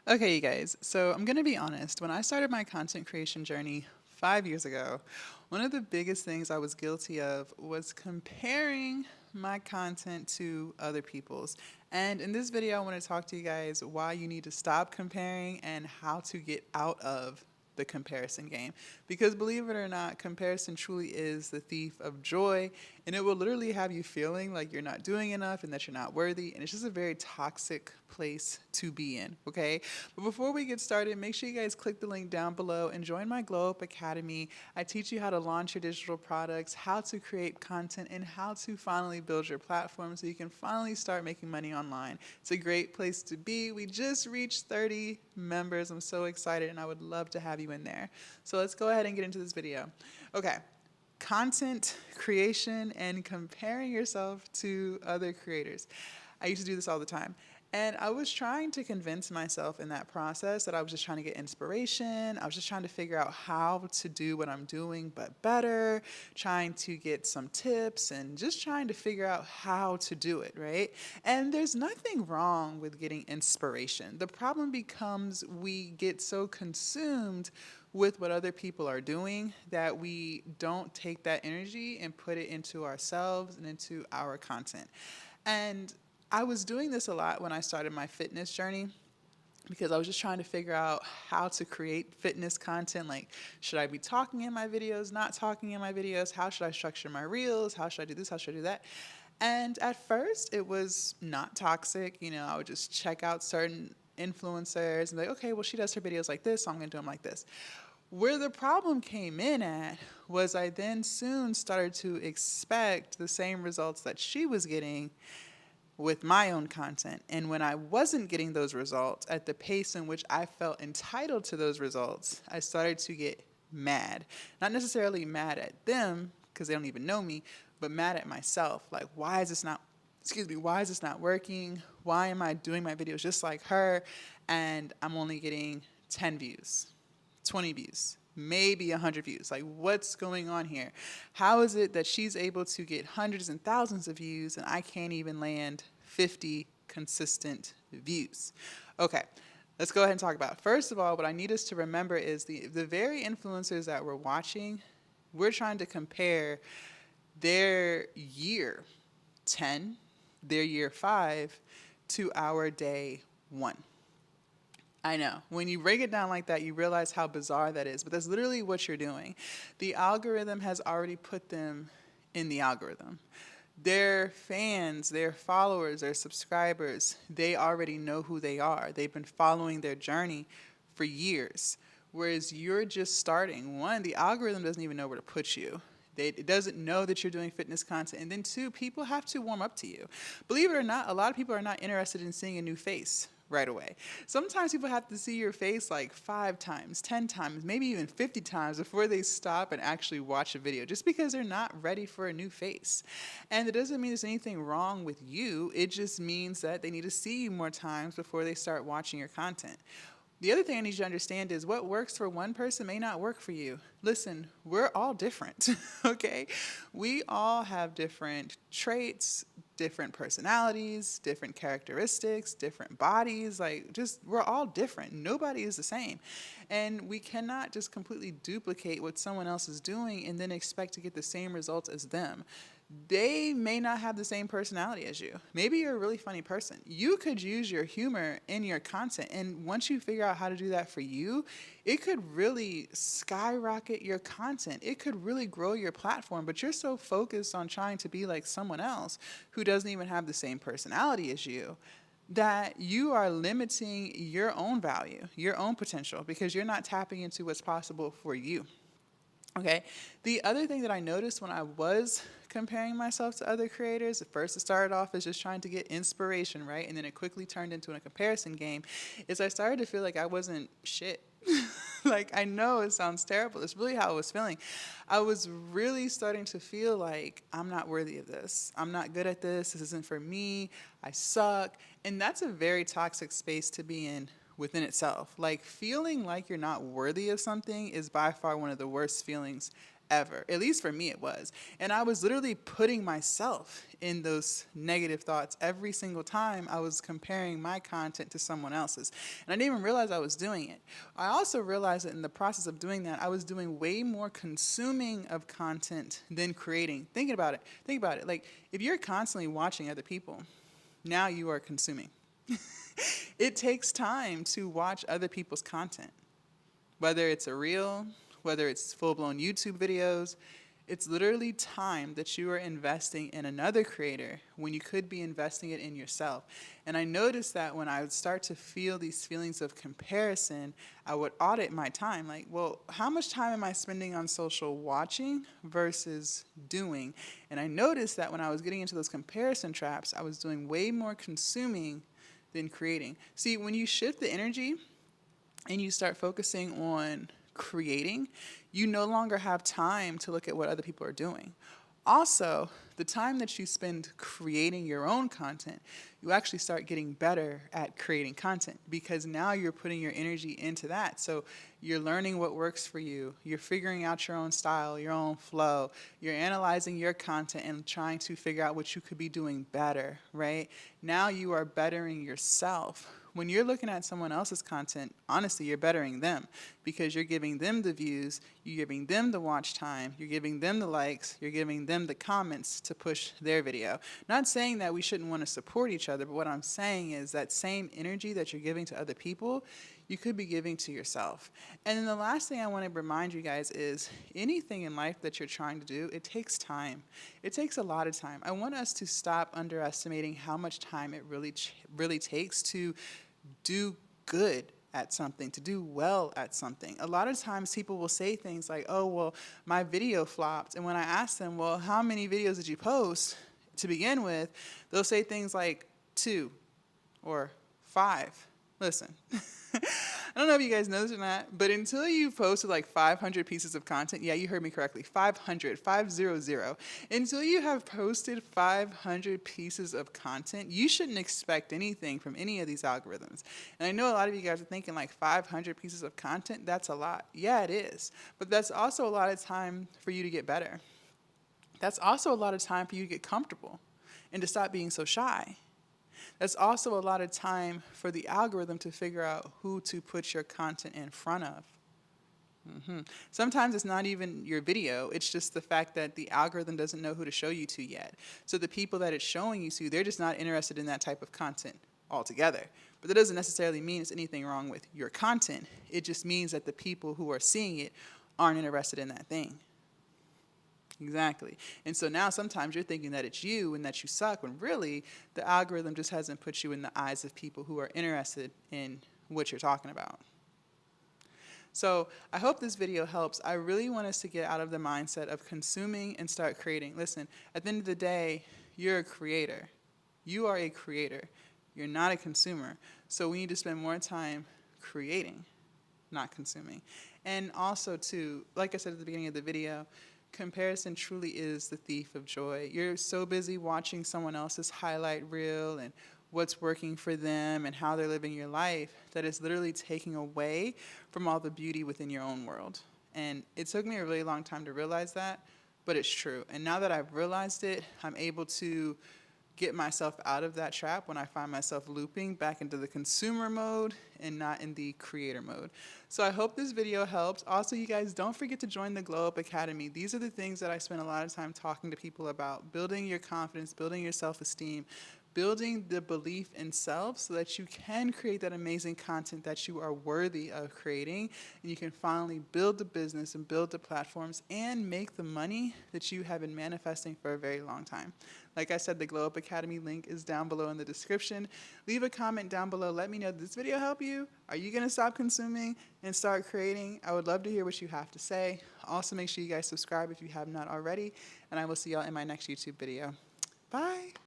Okay, you guys, so I'm going to be honest. When I started my content creation journey 5 years ago, one of the biggest things I was guilty of was comparing my content to other people's. And in this video, I want to talk to you guys why you need to stop comparing and how to get out of the comparison game. Because believe it or not, comparison truly is the thief of joy, and it will literally have you feeling like you're not doing enough and that you're not worthy, and it's just a very toxic place to be in, okay? But before we get started, make sure you guys click the link down below and join my Glow Up Academy. I teach you how to launch your digital products, how to create content, and how to finally build your platform so you can finally start making money online. It's a great place to be. We just reached 30 members. I'm so excited, and I would love to have you in there. So let's go ahead and get into this video. Okay. Content creation and comparing yourself to other creators. I used to do this all the time. And I was trying to convince myself in that process that I was just trying to get inspiration. I was just trying to figure out how to do what I'm doing, but better, trying to get some tips and just trying to figure out how to do it, right? And there's nothing wrong with getting inspiration. The problem becomes we get so consumed with what other people are doing that we don't take that energy and put it into ourselves and into our content. And I was doing this a lot when I started my fitness journey because I was just trying to figure out how to create fitness content. Like, should I be talking in my videos, not talking in my videos? How should I structure my reels? How should I do this? How should I do that? And at first, it was not toxic. You know, I would just check out certain influencers and be like, okay, well, she does her videos like this, so I'm going to do them like this. Where the problem came in at was I then soon started to expect the same results that she was getting with my own content. And when I wasn't getting those results at the pace in which I felt entitled to those results, I started to get mad. Not necessarily mad at them, because they don't even know me, but mad at myself. Like, why is this not working? Why am I doing my videos just like her and I'm only getting 10 views, 20 views, maybe 100 views? Like, what's going on here? How is it that she's able to get hundreds and thousands of views and I can't even land 50 consistent views? Okay, let's go ahead and talk about it. First of all, what I need us to remember is the very influencers that we're watching, we're trying to compare their year 10, their year 5, to our day 1. I know. When you break it down like that, you realize how bizarre that is. But that's literally what you're doing. The algorithm has already put them in the algorithm. Their fans, their followers, their subscribers, they already know who they are. They've been following their journey for years. Whereas you're just starting. One, the algorithm doesn't even know where to put you. It doesn't know that you're doing fitness content. And then two, people have to warm up to you. Believe it or not, a lot of people are not interested in seeing a new face right away. Sometimes people have to see your face like 5 times, 10 times, maybe even 50 times before they stop and actually watch a video, just because they're not ready for a new face. And it doesn't mean there's anything wrong with you. It just means that they need to see you more times before they start watching your content. The other thing I need you to understand is what works for one person may not work for you. Listen, we're all different, okay? We all have different traits, different personalities, different characteristics, different bodies. Like, just, we're all different. Nobody is the same. And we cannot just completely duplicate what someone else is doing and then expect to get the same results as them. They may not have the same personality as you. Maybe you're a really funny person. You could use your humor in your content. And once you figure out how to do that for you, it could really skyrocket your content. It could really grow your platform. But you're so focused on trying to be like someone else who doesn't even have the same personality as you that you are limiting your own value, your own potential, because you're not tapping into what's possible for you. Okay. The other thing that I noticed when I was comparing myself to other creators, at first it started off as just trying to get inspiration, right? And then it quickly turned into a comparison game, is I started to feel like I wasn't shit. Like, I know it sounds terrible. It's really how I was feeling. I was really starting to feel like I'm not worthy of this. I'm not good at this. This isn't for me. I suck. And that's a very toxic space to be in within itself. Like, feeling like you're not worthy of something is by far one of the worst feelings ever. At least for me, it was. And I was literally putting myself in those negative thoughts every single time I was comparing my content to someone else's. And I didn't even realize I was doing it. I also realized that in the process of doing that, I was doing way more consuming of content than creating. Thinking about it. Think about it. Like, if you're constantly watching other people, now you are consuming. It takes time to watch other people's content, whether it's a reel, whether it's full-blown YouTube videos. It's literally time that you are investing in another creator when you could be investing it in yourself. And I noticed that when I would start to feel these feelings of comparison, I would audit my time. Like, well, how much time am I spending on social watching versus doing? And I noticed that when I was getting into those comparison traps, I was doing way more consuming than creating. See, when you shift the energy and you start focusing on creating, you no longer have time to look at what other people are doing. Also, the time that you spend creating your own content, you actually start getting better at creating content because now you're putting your energy into that. So you're learning what works for you. You're figuring out your own style, your own flow. You're analyzing your content and trying to figure out what you could be doing better, right? Now you are bettering yourself. When you're looking at someone else's content, honestly, you're bettering them because you're giving them the views, you're giving them the watch time, you're giving them the likes, you're giving them the comments to push their video. Not saying that we shouldn't want to support each other, but what I'm saying is that same energy that you're giving to other people, you could be giving to yourself. And then the last thing I want to remind you guys is anything in life that you're trying to do, it takes time. It takes a lot of time. I want us to stop underestimating how much time it really takes to do good at something, to do well at something. A lot of times people will say things like, oh, well, my video flopped. And when I ask them, well, how many videos did you post to begin with? They'll say things like 2 or 5. Listen, I don't know if you guys know this or not, but until you posted like 500 pieces of content, yeah, you heard me correctly, 500, 500. Until you have posted 500 pieces of content, you shouldn't expect anything from any of these algorithms. And I know a lot of you guys are thinking like 500 pieces of content, that's a lot. Yeah, it is. But that's also a lot of time for you to get better. That's also a lot of time for you to get comfortable and to stop being so shy. That's also a lot of time for the algorithm to figure out who to put your content in front of. Sometimes it's not even your video, it's just the fact that the algorithm doesn't know who to show you to yet. So the people that it's showing you to, they're just not interested in that type of content altogether. But that doesn't necessarily mean it's anything wrong with your content. It just means that the people who are seeing it aren't interested in that thing. Exactly. And so now sometimes you're thinking that it's you and that you suck, when really the algorithm just hasn't put you in the eyes of people who are interested in what you're talking about. So I hope this video helps. I really want us to get out of the mindset of consuming and start creating. Listen, at the end of the day, you're a creator. You are a creator. You're not a consumer. So we need to spend more time creating, not consuming. And also too, like I said at the beginning of the video, comparison truly is the thief of joy. You're so busy watching someone else's highlight reel and what's working for them and how they're living your life that it's literally taking away from all the beauty within your own world. And it took me a really long time to realize that, but it's true. And now that I've realized it, I'm able to get myself out of that trap when I find myself looping back into the consumer mode and not in the creator mode. So I hope this video helps. Also, you guys, don't forget to join the Glow Up Academy. These are the things that I spend a lot of time talking to people about: building your confidence, building your self-esteem, building the belief in self so that you can create that amazing content that you are worthy of creating, and you can finally build the business and build the platforms and make the money that you have been manifesting for a very long time. Like I said, the Glow Up Academy link is down below in the description. Leave a comment down below. Let me know, did this video help you? Are you going to stop consuming and start creating? I would love to hear what you have to say. Also, make sure you guys subscribe if you have not already, and I will see y'all in my next YouTube video. Bye.